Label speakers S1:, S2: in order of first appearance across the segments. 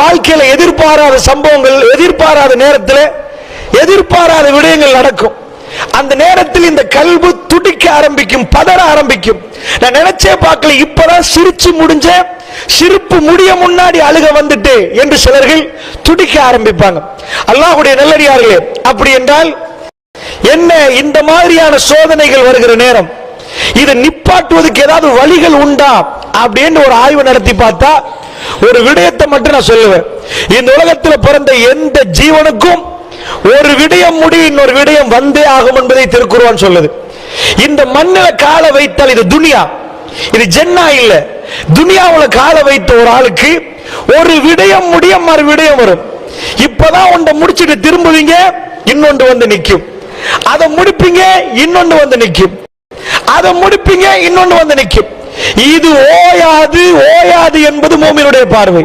S1: வாழ்க்கையில எதிர்பாராத சம்பவங்கள், எதிர்பாராத நேரத்தில் எதிர்பாராத விடயங்கள் நடக்கும். அந்த நேரத்தில் இந்த கல்பு துடிக்க ஆரம்பிக்கும், பதற ஆரம்பிக்கும். நான் நினைச்சே பார்க்கல, இப்பதான் சிரிச்சு முடிஞ்ச, சிரிப்பு முடிய முன்னாடி அழுக வந்துட்டு என்று சிலர்கள் துடிக்க ஆரம்பிப்பாங்க. அல்லாஹ்வுடைய நல்லடியார்களே, அப்படி என்றால் என்ன, இந்த மாதிரியான சோதனைகள் வருகிற நேரம் இதை நிப்பாட்டுவதற்கு ஏதாவது வழிகள் உண்டா அப்படின்னு ஒரு ஆய்வு நடத்தி பார்த்தா ஒரு விடயத்தை மட்டும் நான் சொல்லுவேன். இந்த உலகத்தில் பிறந்த எந்த ஜீவனுக்கும் ஒரு விடயம் முடி இன்னொரு விடயம் வந்தே ஆகும் என்பதை திருக்குர்ஆன் சொல்லுது. இந்த மண்ணில் கால வைத்தால் இது துனியா, இது ஜென்னா இல்ல, துனியாவுல கால வைத்த ஒரு ஆளுக்கு ஒரு விடயம் முடிய மறு விடயம் வரும். இப்பதான் ஒன்றை முடிச்சுட்டு திரும்புவீங்க, இன்னொன்று வந்து நிற்கும். அதை முடிப்பீங்க, இன்னொன்று வந்து நிற்கும். அதை முடிப்பீங்க, இன்னொன்று வந்து நிற்கும். இது ஓயாது ஓயாது என்பது மூமினுடைய பார்வை.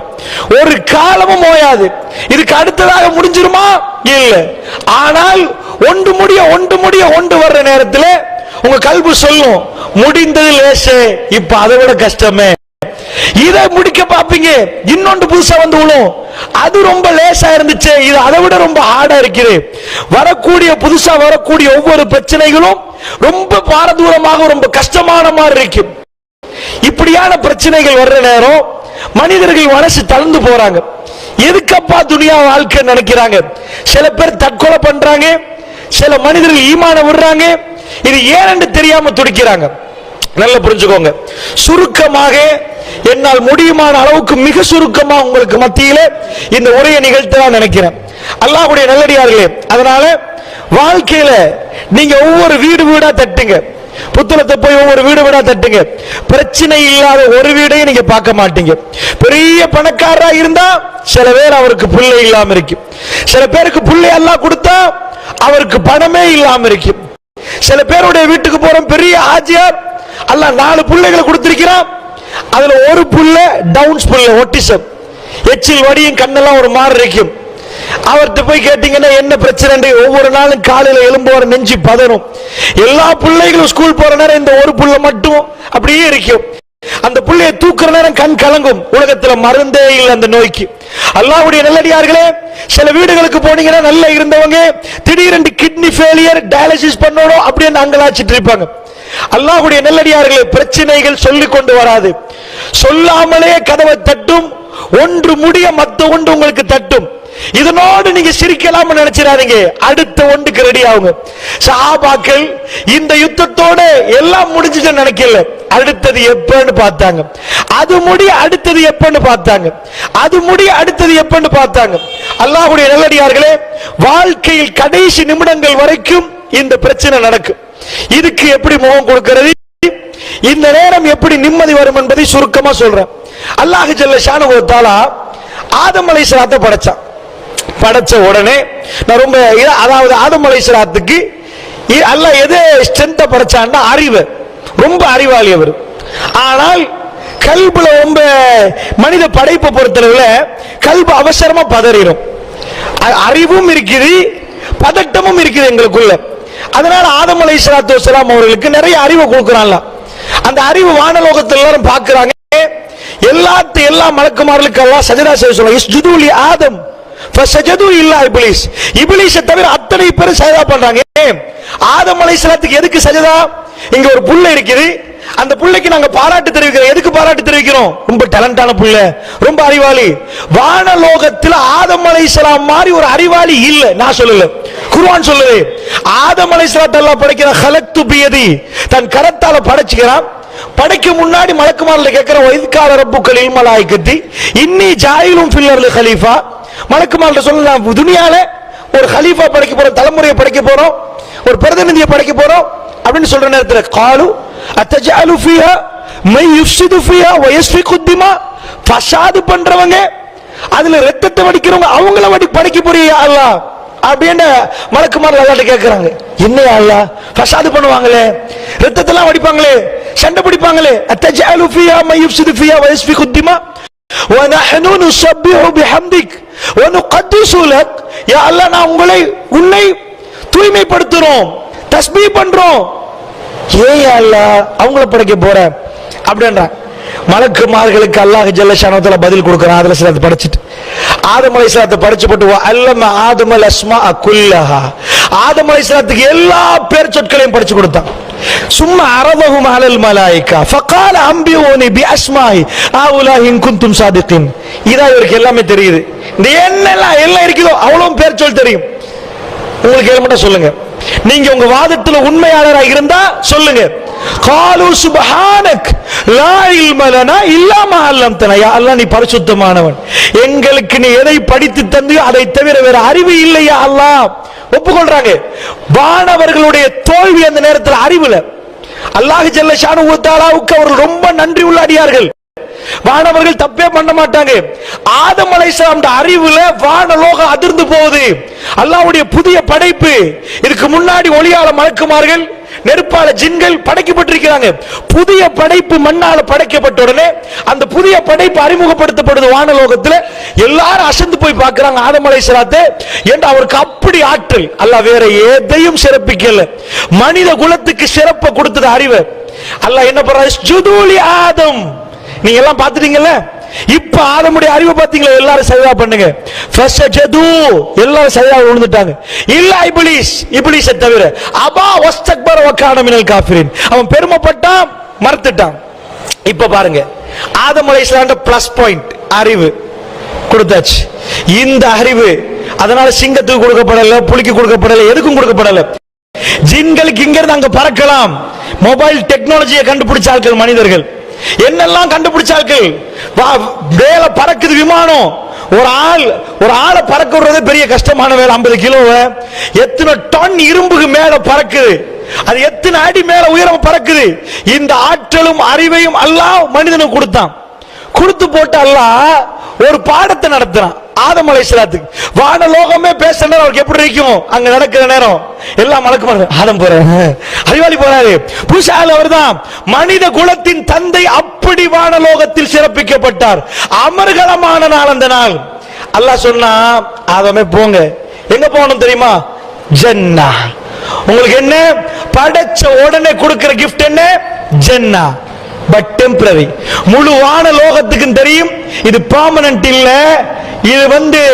S1: ஒரு காலமும் ஓயாது. இதுக்கு அடுத்ததாக முடிஞ்சிருமா? இல்ல. ஆனால் ஒன்று முடிய ஒன்று வர்ற நேரத்தில் உங்க கல்பு சொல்லும், முடிந்தது லேசே, இப்ப அதை விட கஷ்டமே. இதை முடிக்க பாப்பீங்க, இன்னொன்று புதுசா வந்து விழும். அது ரொம்ப லேசா இருந்துச்சு, இது அதை விட ரொம்ப ஹார்டா இருக்குது. வரக்கூடிய புதுசா வரக்கூடிய ஒவ்வொரு பிரச்சனைகளும் ரொம்ப பாரதூரமாக ரொம்ப கஷ்டமான மாதிரி இருக்கும். இப்படியான பிரச்சனைகள் வர்ற நேரம் மனிதர்கள் மனசு தளர்ந்து போறாங்க. எதுக்கப்பா துனியா வாழ்க்கை நினைக்கிறாங்க. சில பேர் தற்கொலை பண்றாங்க, சில மனிதர்கள் ஈமான விடுறாங்க. இது ஏன்னு தெரியாம துடிக்கிறாங்க. நல்லா புரிஞ்சுக்கோங்க. சுருக்கமாக, என்னால் முடியுமான அளவுக்கு மிக சுருக்கமாக உங்களுக்கு மத்தியில இந்த உரையை நிகழ்த்த நினைக்கிறேன். அல்லாஹ்வுடைய நல்லடியார்களே, அதனால வாழ்க்கையில நீங்க ஒவ்வொரு வீடு வீடா தட்டுங்க. புத்தளத்தை போய் ஒவ்வொரு வீடு வீடா தட்டுங்க. பிரச்சனை இல்லாத ஒரு வீடையும் நீங்க பார்க்க மாட்டீங்க. பெரிய பணக்காரரா இருந்தா சில பேர் அவருக்கு பிள்ளை இல்லாம இருக்கும். சில பேருக்கு பிள்ளை எல்லாம் கொடுத்தா அவருக்கு பணமே இல்லாம இருக்கும். சில பேருடைய வீட்டுக்கு போற பெரிய ஆஜியார் அல்லாஹ் 4 பிள்ளைகளை கொடுத்திருக்கிறான். அதுல ஒரு புள்ள டவுன்ஸ் புள்ள, ஒட்டிசம், எச்சில் வடியும், கண்ணெல்லாம் ஒரு மாதிரி இருக்கும். அவர்கிட்ட போய் கேட்டீங்கன்னா என்ன பிரச்சனை? ஒவ்வொரு நாளும் காலையில எழும்போற நெஞ்சு பதறும். எல்லா பிள்ளைகளும் ஸ்கூல் போற நேரம் இந்த ஒரு புள்ள மட்டும் அப்படியே இருக்கும். அந்த புள்ளையை தூக்குற நேரம் கண் கலங்கும். உலகத்துல மருந்தே இல்லை அந்த நோய்க்கு. அல்லாஹ்வுடைய நல்லடியார்களே, சில வீடுகளுக்கு போனீங்கன்னா நல்லா இருந்தவங்க திடீரென்று கிட்னி ஃபெயிலியர், டயாலிசிஸ் பண்ணணும் அப்படின்னு அங்கலாச்சிட்டு இருப்பாங்க. அல்லாஹ்வுடைய நல்லடியார்களே, பிரச்சனைகள் சொல்லிக் கொண்டு வராது, சொல்லாமலே கதவை தட்டும். ஒன்று முடிய மத்த ஒன்று உங்களுக்கு தட்டும். இதனோடு நீங்க சிரிக்கலாம் நினைச்சிடாதீங்க, அடுத்த ஒன்றுக்கு ரெடி ஆகுங்க. சஹாபாக்கள் இந்த யுத்தத்தோட எல்லாம் முடிஞ்சுட்டு நினைக்கல, அடுத்தது எப்பன்னு பார்த்தாங்க. அது முடிய அடுத்தது எப்பன்னு பார்த்தாங்க. அது முடிய அடுத்தது எப்பன்னு பார்த்தாங்க. அல்லாஹ்வுடைய நல்லடியார்களே, வாழ்க்கையில் கடைசி நிமிடங்கள் வரைக்கும் இந்த பிரச்சனை நடக்கும். இதுக்கு எப்படி முகம் கொடுக்கிறது, இந்த நேரம் எப்படி நிம்மதி வரும் என்பதை சுருக்கமா சொல்றேன். அல்லாஹ் ஜல்ல ஷானஹு வ தஆலா ஆதம் அலைஹிஸ்ஸலாத்தை படைச்சான். படைச்ச உடனே நான் ரொம்ப, அதாவது ஆதம் அலைஹிஸ்ஸலாத்துக்கு அல்லாஹ் எது ஸ்ட்ரென்த் படைச்சான்னா அறிவு. ரொம்ப அறிவாளி அவர். ஆனால் கல்புல ரொம்ப மனித படைப்பை பொறுத்தளவுல கல்பு அவசரமா பதறிடும். அறிவும் இருக்குது, பதட்டமும் இருக்குது எங்களுக்குள்ள. அதனால ஆதம் அலைஹிஸ்ஸலாத்து வஸ்ஸலாம் அவர்களுக்கு நிறைய அறிவை கொடுக்கறாங்க. அந்த அறிவு வானலோகத்தில் எல்லாரும் பார்க்கறாங்க. எல்லா மலக்குமார்களுக்கு அல்லாஹ் சஜதா செய்ய சொல்றான். இஸ்ஜுது லி ஆதம் ஃபஸஜது இல்லா இப்லீஸ். இப்லீஸை தவிர அத்தனை பேர் சஜதா பண்றாங்க. ஆதம் அலைஹிஸ்ஸலாத்துக்கு எதுக்கு சஜதா? இங்க ஒரு புள்ள இருக்குது, அந்த புள்ளைக்கு நாங்க பாராட்டு தெரிவிக்கிறோம். எதுக்கு பாராட்டு தெரிவிக்கிறோம்? ரொம்ப டேலண்டான புள்ள, ரொம்ப அறிவாளி. வானலோகத்தில் ஆதம் அலைஹிஸ்ஸலாம் மாதிரி ஒரு அறிவாளி இல்ல. நான் சொல்லல, குர்ஆன் சொல்லுது. ஆதம் அலைஹிஸ்ஸலாத்தை அல்லாஹ் படைக்கிற ஹலக்து பியதி, தன் கரத்தால படைச்சுக்கிறான். படைக்க முன்னாடி மலக்குமார்ல கேட்கிற வைத்கால ரப்புக்கல் லில் மலாயிகத்தி இன்னி ஜாயிலும் ஃபில் அர்லி கலீஃபா. மலக்குமார்ல சொல்லலாம், துனியால ஒரு கலீஃபா படைக்க போறோம், தலைமுறையை படைக்க போறோம், ஒரு பிரதிநிதியை படைக்க போறோம் அப்படின்னு சொல்ற நேரத்தில் காலு அத்தஜஅலு ஃபீஹா மை யுஃப்ஸிது ஃபீஹா வ யஸ்ஃபிகு திமா. ஃபஸாது பண்றவங்க, அதுல ரத்தத்தை வடிக்கிறவங்க, அவங்கள படைக்க போறியா அல்லாஹ் அப்படின்னு மலக்குமார்ல அல்லாஹ்ட்ட கேட்கறாங்க. என்ன அல்லாஹ் ஃபஸாது பண்ணுவாங்களே, ரத்தத்தெல்லாம் வடிப்பாங்களே, சண்டை பிடிப்பாங்களே, அத்தஜஅலு ஃபீஹா மை யுஃப்ஸிது ஃபீஹா வ யஸ்ஃபிகு திமா வ நஹ்னு நுஸப்பிஹு பிஹம்திக் வ நுகத்திஸு லக். யா அல்லாஹ், நான் உன்னை தூய்மைப்படுத்துறோம், தஸ்பீஹ் பண்றோம். ஏன் அல்லாஹ் அவங்கள படைக்க போற அப்படின்றான். மலக்குமார்களுக்கு அல்லாஹ் ஜல்ல ஷானஹு பதில் கொடுக்கிறான். அதுல சிலத்தை படிச்சுட்டு ஆதம் அலைஹிஸ்ஸலாத்தை படிச்சு போட்டு அல்லம ஆதமல் அஸ்மா குல்லஹா, ஆதம் அலைஹிஸ்ஸலாத்துக்கு எல்லா பேர் சொற்களையும் படிச்சு கொடுத்தான். சும்மா அரதஹும் அலல் மலாயிகா ஃபகால அம்பியூனி பிஅஸ்மாஇ அவுலாஹி இன் குன்தும் சாதிகின். இதா இவருக்கு எல்லாமே தெரியுது. இந்த என்னெல்லாம் எல்லாம் இருக்குதோ அவ்வளவு பேர் சொல் தெரியும். உங்களுக்கு ஏன் மட்டும் சொல்லுங்க, நீங்க உங்க வாதத்துல உண்மையாளராக இருந்தா சொல்லுங்க. காலு சுப்ஹானக் லா இல்ம லனா இல்லா மா அல்லம்தனா. யா அல்லாஹ், நீ பரிசுத்தமானவன், எங்களுக்கு நீ எதை படித்து தந்தியோ அதை தவிர வேற அறிவு இல்லையா அல்லாஹ். ஒப்புக்கொள்றாங்க. வானவர்களுடைய தோல்வி அந்த நேரத்தில் அறிவுல. அல்லாஹ் ஜல்ல ஷானஹு வ தஆலாவுக்கு அவர்கள் ரொம்ப நன்றி உள்ள அடியார்கள். வானவர்கள் தப்பே பண்ண மாட்டாங்க. ஆதம் அலைஹிஸ்ஸலாம் அறிவுல வானலோகம் அதிர்ந்து போகுது. அல்லாஹ்வுடைய புதிய படைப்பு. இதுக்கு முன்னாடி ஒளியால மலக்குமார்கள், நெருப்பால ஜின்கள் படைக்கப்பட்டிருக்கிறாங்க. புதிய படைப்பு மண்ணால படைக்கப்பட்ட உடனே அந்த புதிய படைப்பு அறிமுகப்படுத்தப்படுது வானலோகத்துல. எல்லாரும் அசந்து போய் பார்க்கிறாங்க ஆதம் அலைஹிஸ்ஸலாத்தை. என்று அவருக்கு அப்படி ஆற்றல். அல்லாஹ் வேற எதையும் சிறப்பிக்கல, மனித குலத்துக்கு சிறப்பை கொடுத்தது அறிவு. அல்லாஹ் என்ன பண்றாரு, சுஜூது ஆதம். நீங்க எல்லாம் பாத்துட்டீங்கல்ல, இப்ப ஆதமுடைய அறிவை பாத்தீங்களா? எல்லாரும் சஜதா பண்ணுங்க. ஃபஸஜது, எல்லாரும் சஜதா விழுந்துட்டாங்க. இல்ல இப்லீஸ், இப்லீஸை தவிர. அபா வஸ்தக்பர வகான மினல் காஃபிரின், அவன் பெருமைப்பட்டான், மறுத்துட்டான். இப்ப பாருங்க, ஆதம் அலைஹிஸ்ஸலாம் பிளஸ் பாயிண்ட் அறிவு கொடுத்தாச்சு. இந்த அறிவு அதனால சிங்கத்துக்கு கொடுக்கப்படல, புலிக்கு கொடுக்கப்படல, எதுக்கும் கொடுக்கப்படல. ஜின்களுக்கு இங்க இருந்து அங்க பறக்கலாம். மொபைல் டெக்னாலஜியை கண்டுபிடிச்சார்கள் மனிதர்கள். என்னெல்லாம் கண்டுபிடிச்சார்கள். மேல பறக்குது விமானம். ஒரு ஆளை பறக்க விடுறது பெரிய கஷ்டமான வேலை. 50 கிலோ, எத்தனை டன் இரும்புக்கு மேல பறக்குது. அது எத்தனை அடி மேல உயரம் பறக்குது. இந்த ஆற்றலும் அறிவையும் அல்லாஹ் மனிதனுக்கு கொடுத்தான். கொடுத்து போட்டு அல்லாஹ் ஒரு பாடத்தை நடத்துறான் ஆதம் அலைஹிஸ்ஸலாத்துக்கு. வானலோகமே பேசுற அவருக்கு எப்படி இருக்கும் அங்க நடக்கிற நேரம். எல்லாம் மலக்குமார், ஆதம் போறாரு, அறிவாளி போறாரு, புஷால் அவர்தான் மனித குலத்தின் தந்தை. அப்படி வானலோகத்தில் சிறப்பிக்கப்பட்டார். அமர்கலமான நாள் அந்த நாள். அல்லாஹ் சொன்னா, ஆதமே போங்க. எங்க போகணும் தெரியுமா? ஜன்னா. உங்களுக்கு என்ன படைச்ச உடனே கொடுக்கிற கிஃப்ட் என்ன? ஜன்னா. But temporary. முழு வானலோகத்துக்கு தெரியும் இது பெர்மனன்ட் இல்ல, இது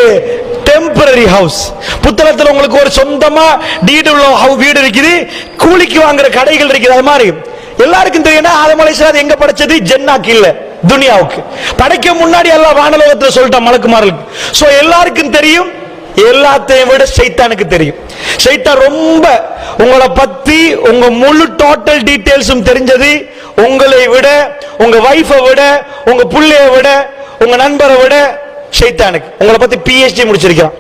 S1: டெம்பரரி ஹவுஸ். புத்தகத்தில் உங்களுக்கு ஒரு சொந்தமா டீடு உள்ள வீடு இருக்குது, கூலிக்கு வாங்குற கடைகள் இருக்குது. அது மாதிரி எல்லாருக்கும் தெரியும். ஆதம் அலைஹிஸ்ஸலாம் எங்க படைச்சது? ஜன்னாக்கு இல்ல, துனியாவுக்கு. படைக்க முன்னாடி எல்லாம் வானலோகத்தில் சொல்லிட்டான் மலக்குமார்களுக்கு. சோ எல்லாருக்கும் தெரியும். எல்லாத்தையும் விட சைத்தானுக்கு தெரியும். சைத்தான் ரொம்ப உங்களை பத்தி உங்க முழு டோட்டல் டீடைல்ஸும் தெரிஞ்சது. உங்களை விட, உங்க வைஃபை விட, உங்க புள்ளைய விட, உங்க நண்பரை விட சைத்தானுக்கு. உங்களை பத்தி PhD முடிச்சிருக்கான்.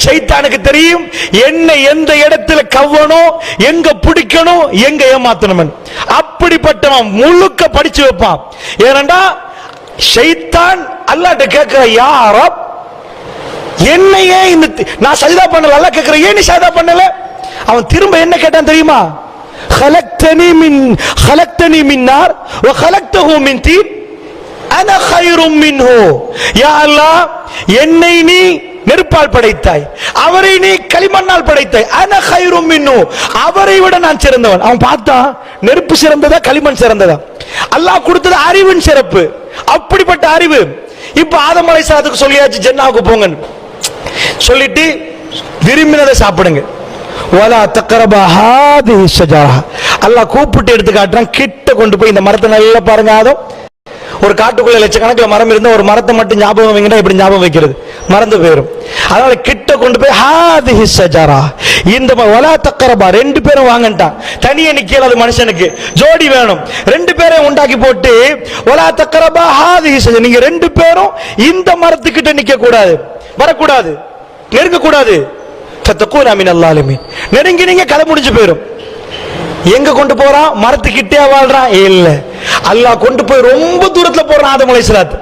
S1: சைத்தானுக்கு தெரியும் என்ன எந்த இடத்துல கவ்வணும், எங்க பிடிக்கணும், எங்க ஏமாத்தணும். அப்படிப்பட்டவன் முழுக்க படிச்சு வைப்பான். ஏனண்டா சைத்தான் அல்லாஹ்ட்ட கேட்கிற, யா ரப், என்னையே இந்த நான் சஜதா பண்ணல. அல்லாஹ் கேட்கிற, ஏன் நீ சஜதா பண்ணல? அவன் திரும்ப என்ன கேட்டான் தெரியுமா? خلقتني من نار وخلقته من طين انا خير منه. யா அல்லாஹ், என்னை நீ நெருப்பால் படைத்தாய், அவரை நீ களிமண்ணால் படைத்தாய். அன கைரும் மின்னு, அவரை விட நான் சிறந்தவன். அவன் பார்த்தான், நெருப்பு சிறந்ததா களிமண் சிறந்ததா? அல்லாஹ் கொடுத்தது அறிவின் சிறப்பு. அப்படிப்பட்ட அறிவு. இப்ப ஆதம் அலைஹிஸ்ஸலாத்துக்கு சொல்லியாச்சு ஜன்னாவுக்கு போங்கன்னு சொல்லிட்டு விரும்பினதை சாப்பிடுங்க. வலா தக்ரபா ஹாதிஹி ஷஜரா. அல்லாஹ் கூப்பிட்டு எடுத்து காட்டுறான். கிட்ட கொண்டு போய் இந்த மரத்தை நல்லா பாருங்க. ஆதம், ஒரு காட்டுக்குள்ள லட்சக்கணக்கில் மரம் இருந்தா ஒரு மரத்தை மட்டும் ஞாபகம் வைங்கன்னா எப்படி ஞாபகம் வைக்கிறது? மறந்து போயிடும். அதனால கிட்ட கொண்டு போய் ஹாதிஹி ஷஜரா, இந்த வலா தக்ரபா, 2 பேரும் வாங்கன்ட்டான். தனியே நிக்கல, அது மனுஷனுக்கு ஜோடி வேணும். 2 பேரை உண்டாக்கி போட்டு வலா தக்ரபா ஹாதிஹி ஷஜரா, நீங்க 2 பேரும் இந்த மரத்துக்கிட்ட நிக்க கூடாது, வரக்கூடாது, நெருங்க கூடாது. ஃபதகூனா மினல் ஸாலிமீன், நெருங்கி நீங்க கதை முடிஞ்சு போயிடும். எங்க கொண்டு போறான்? மரத்துக்கிட்டே வாழ்றான்? இல்ல, அல்லாஹ் கொண்டு போய் ரொம்ப தூரத்துல போறான் ஆதம் அலைஹிஸ்ஸலாம்.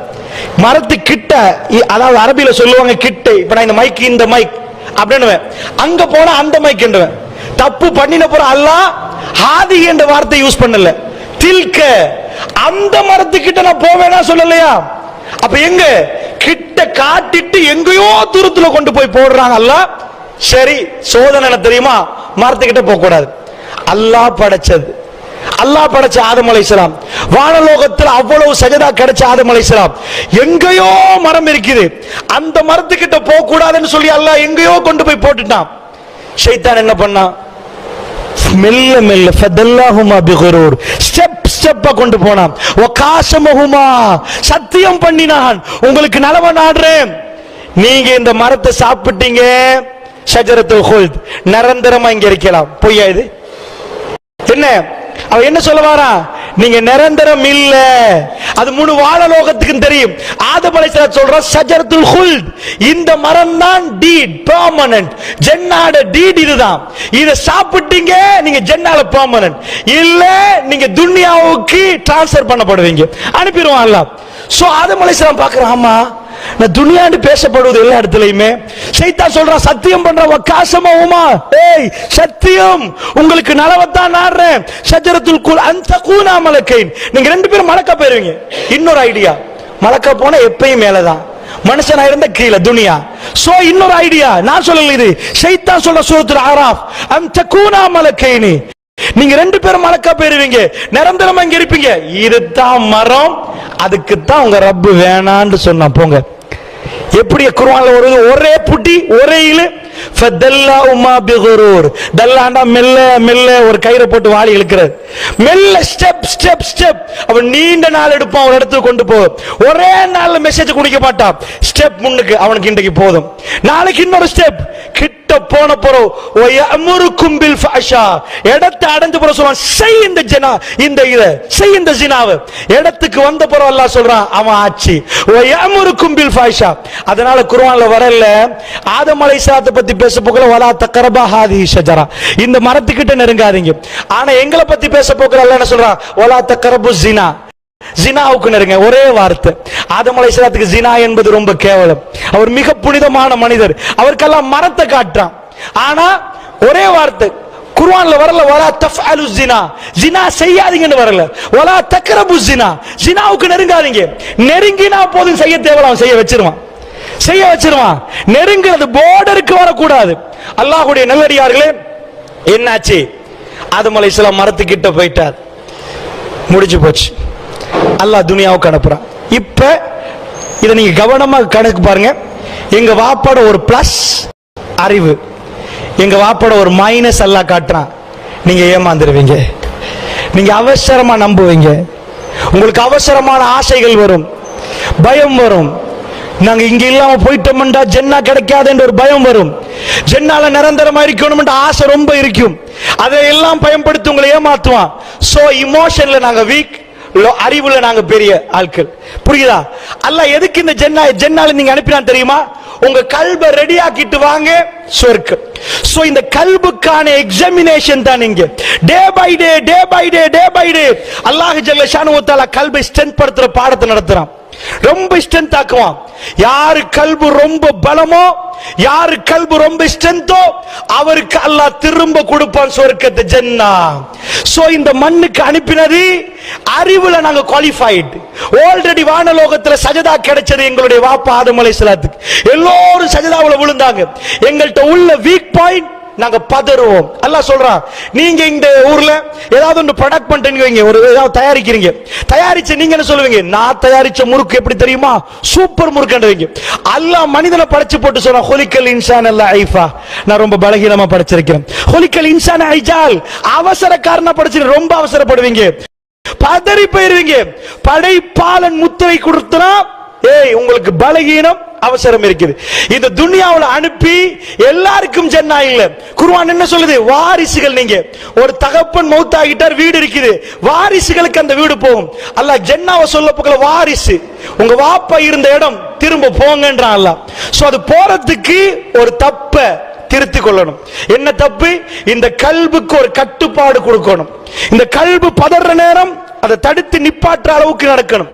S1: மரத்து கிட்ட, அதாவது அரபியில சொல்லுவாங்க கிட்ட. இப்ப நான் இந்த மைக், இந்த மைக் அப்படின்னு அங்க போனா அந்த மைக் என்றுவேன். தப்பு பண்ணின போற அல்லாஹ் ஹாதி என்ற வார்த்தை யூஸ் பண்ணல. தில்க, அந்த மரத்துக்கிட்ட நான் போவேனா சொல்லலையா? அப்ப எங்க கிட்ட காட்டிட்டு எங்கேயோ தூரத்துல கொண்டு போய் போடுறாங்க அல்லாஹ். சரி, சோதனை என்ன தெரியுமா? மரத்துக்கிட்ட போக கூடாது. அல்லாஹ் படைச்சது, அல்லாஹ் படைச்ச ஆதம் அலைஹிஸ்ஸலாம், வானலோகத்தில் அவ்வளவு சஜதா கிடைச்ச ஆதம் அலைஹிஸ்ஸலாம், எங்கேயோ மரம் இருக்குது, அந்த மரத்துக்கிட்ட போக கூடாதுன்னு சொல்லி அல்லாஹ் எங்கேயோ கொண்டு போய் போட்டுட்டான். ஷைத்தான் என்ன பண்ணான்? மெல்ல மெல்ல ஃபதல்லாஹுமா பிகுரூர், ஸ்டெப் ஸ்டெப்பா கொண்டு போனான். வகாஸமஹுமா, சத்தியம் பண்ணினான், உங்களுக்கு நலவ நாடுறேன், நீங்க இந்த மரத்தை சாப்பிட்டீங்க, ஷஜரத்துல் ஹுல்த், நிரந்தரமா இங்க இருக்கலாம். பொய்யா இது? என்ன அவன் என்ன சொல்ல வாரா? நீங்க நிரந்தரம் இல்ல, அது முழு வானலோகத்துக்கு தெரியும். ஆதம் அலைஹிஸ்ஸலாம் சொல்ற ஷஜரத்துல் ஹுல்த், இந்த மரம் தான் டீட் பெர்மனன்ட், ஜன்னாட டீட் இதுதான், இத சாப்பிட்டீங்க நீங்க ஜன்னால பெர்மனன்ட், இல்ல நீங்க துன்யாவுக்கு ட்ரான்ஸ்ஃபர் பண்ணப்படுவீங்க, அனுப்பிடுவான் அல்லாஹ். சோ ஆதம் அலைஹிஸ்ஸலாம் பார்க்கறான், ஆமா நான் துனியான்னு பேசப்படுவது எல்லா இடத்துலயுமே. ஷைத்தான் சொல்றான், சத்தியம் பண்ற வகாஸமஹுமா, ஏய் சத்தியம், உங்களுக்கு நலவத்தான் நாடுறேன், ஷஜரத்துல் குல் அன்தகூனா மலக்கைன், நீங்க ரெண்டு பேரும் மலக்கா போயிருவீங்க. இன்னொரு ஐடியா, மலக்கா போனா எப்பயும் மேலதான், மனுஷனா இருந்த கீழே துனியா. சோ இன்னொரு ஐடியா, நான் சொல்லல, இது ஷைத்தான் சொல்ற சூரத்துல் ஆராஃப், அன்தகூனா மலக்கைன், நீங்க ரெண்டு பேரும் மலக்கா போயிருவீங்க, நிரந்தரமா இங்க இருப்பீங்க, இதுதான் மரம், அதுக்கு தான் உங்க ரப்பு வேணான்னு சொன்னா. போங்க, எப்படி குர்ஆன்ல வருது? ஒரே புட்டி ஒரே இழு, ஃபதல்லாஹுமா பிகுரூர், தல்லாண்டா மெல்ல மெல்ல ஒரு கயிறை போட்டு வாளி இழுக்கிறது, மெல்ல ஸ்டெப் ஸ்டெப் ஸ்டெப். அவன் நீண்ட நாள் எடுப்பான் ஒரு இடத்துக்கு கொண்டு போ, ஒரே நாள்ல மெசேஜ் குடிக்க மாட்டான். ஸ்டெப் முன்னுக்கு அவனுக்கு இன்றைக்கு போதும், நாளைக்கு இன்னொரு ஸ்டெப், கிட்ட போன போறோம் வயஅமுருக்கும் பில் ஃபஹ்ஷா, இடத்தை அடைஞ்ச போற சொல்றான், செய் இந்த ஜினா, இந்த இத செய் இந்த ஜினாவை. இடத்துக்கு வந்த போற அல்லாஹ் சொல்றான், அவன் ஆச்சு வயஅமுருக்கும் பில் ஃபஹ்ஷா. அதனால குர்ஆன்ல வரல ஆதம் அலைஹிஸ்ஸலாத்தை பத்தி பேச போகல வலா தக்ரபா ஹாதிஹி ஷஜரா, இந்த மரத்துக்கிட்ட நெருங்காதீங்க. ஆனா எங்களை பத்தி பேச போகல அல்லாஹ் என்ன சொல்றான்? வலா தக்ரபு ஜினா, ஜினாவுக்கு நெருங்க. ஒரே வார்த்தை. ஆதம் அலைஹிஸ்ஸலாத்துக்கு ஜினா என்பது ரொம்ப கேவலம், அவர் மிக புனிதமான மனிதர், அவருக்கெல்லாம் மரத்தை காட்டுறான். ஆனா ஒரே வார்த்தை குர்ஆன்ல வரல, வலா தஃஅலு ஜினா, ஜினா செய்யாதீங்கன்னு வரல, வலா தக்ரபு ஜினா, ஜினாவுக்கு நெருங்காதீங்க. நெருங்கினா போதும், செய்ய தேவலாம், செய்ய வச்சிருவான், செய்ய வச்சிருவான். நெருங்கிறது பார்டருக்கு வரக்கூடாது. அல்லாஹ்வுடைய நல்லடியார்களே, என்னாச்சு? ஆதம் அலைஹிஸ்ஸலாம் மரத்துக்கிட்ட போயிட்டார், முடிஞ்சு போச்சு. அல்லாஹ் துனியாவுக்கு அனுப்புறான். இப்ப இதை நீங்க கவனமா கணக்கு பாருங்க. எங்க வாப்பாட ஒரு பிளஸ் அறிவு, எங்க வாப்பாட ஒரு மைனஸ் அல்லாஹ் காட்டுறான். நீங்க ஏமாந்துருவீங்க, நீங்க அவசரமா நம்புவீங்க, உங்களுக்கு அவசரமான ஆசைகள் வரும், பயம் வரும். நாங்க இங்க இல்லாம போயிட்டோம்டா ஜென்னா கிடைக்காது என்ற ஒரு பயம் வரும், ஜென்னால நிரந்தரமா இருக்கணும் ஆசை ரொம்ப இருக்கும், அதையெல்லாம் பயன்படுத்தி உங்களை ஏமாத்துவான். சோ இமோஷன்ல நாங்க வீக், அறிவுல நாங்க பெரிய ஆட்கள். புரியுதா? அல்லாஹ் எதுக்கு இந்த ஜென்னால நீங்க அனுப்பினான் தெரியுமா? உங்க கல்பை ரெடி ஆக்கிட்டு வாங்க சொர்க்கம். சோ இந்த கல்புக்கான எக்ஸாமினேஷன் தான் இங்க. Day by day day by day day by day அல்லாஹ் ஜல்ல ஷானு வ தஆலா கல்பை ஸ்ட்ரென்த் படுத்துற பாடத்தை நடத்துறான், ரொம்ப ஸ்ட்ரென்த் ஆக்குவான். யாரு கல்பு ரொம்ப பலமோ, யாரு கல்பு ரொம்ப ஸ்ட்ரென்த்தோ, அவருக்கு அல்லாஹ் திரும்ப கொடுப்பான் சொர்க்கத்தை, ஜன்னா. சோ இந்த மண்ணுக்கு அனுப்பினது அறிவுல நாங்க குவாலிஃபைட். ஆல்ரெடி வானலோகத்துல சஜதா கிடைச்சது எங்களுடைய வாப்பா ஆதம் அலைஹிஸ்ஸலாத்துக்கு. எல்லோரும் சஜதாவுல விழுந்தாங்க. எங்கள்கிட்ட உள்ள வீக் பாயிண்ட், நாங்க பதறுவோம். அல்லாஹ் சொல்றான், நீங்க இந்த ஊர்ல ஏதாவது ஒன்று ப்ரொடக்ட் பண்ணிட்டீங்க, ஒரு ஏதாவது தயாரிக்கிறீங்க, தயாரிச்சு நீங்க என்ன சொல்லுவீங்க? நான் தயாரிச்ச முறுக்கு எப்படி தெரியுமா? சூப்பர் முறுக்குன்றீங்க. அல்லாஹ் மனிதனை படைச்சு போட்டு சொல்றான், ஹுலிகல் இன்சான் லைஃபா, நான் ரொம்ப பலகீனமா படைச்சிருக்கேன். ஹுலிகல் இன்சான் ஐஜால், அவசரக்காரனா படைச்சிருக்கேன், ரொம்ப அவசரப்படுவீங்க, பதறி போயிருவீங்க. படைப்பாளன் முத்திரை கொடுத்தா, ஏய் உங்களுக்கு பலகீனம், அவசரம் இருக்குது. இந்த துனியாவுல அனுப்பி எல்லாருக்கும் ஜன்னா இல்ல. குர்ஆன் என்ன சொல்லுது? வாரிசுகள். நீங்க ஒரு தகப்பன் மௌத்தாகிட்டார், வீடு இருக்குது, வாரிசுகளுக்கு அந்த வீடு போகும். அல்லாஹ் ஜன்னாவை சொல்ல போகல, வாரிசு உங்க வாப்பா இருந்த இடம் திரும்ப போங்கன்றான் அல்லாஹ். சோ அது போறதுக்கு ஒரு தப்ப திருத்தி கொள்ளணும். என்ன தப்பு? இந்த கல்புக்கு ஒரு கட்டுப்பாடு கொடுக்கணும். இந்த கல்பு பதற நேரம் அதை தடுத்து நிப்பாற்ற அளவுக்கு நடக்கணும்.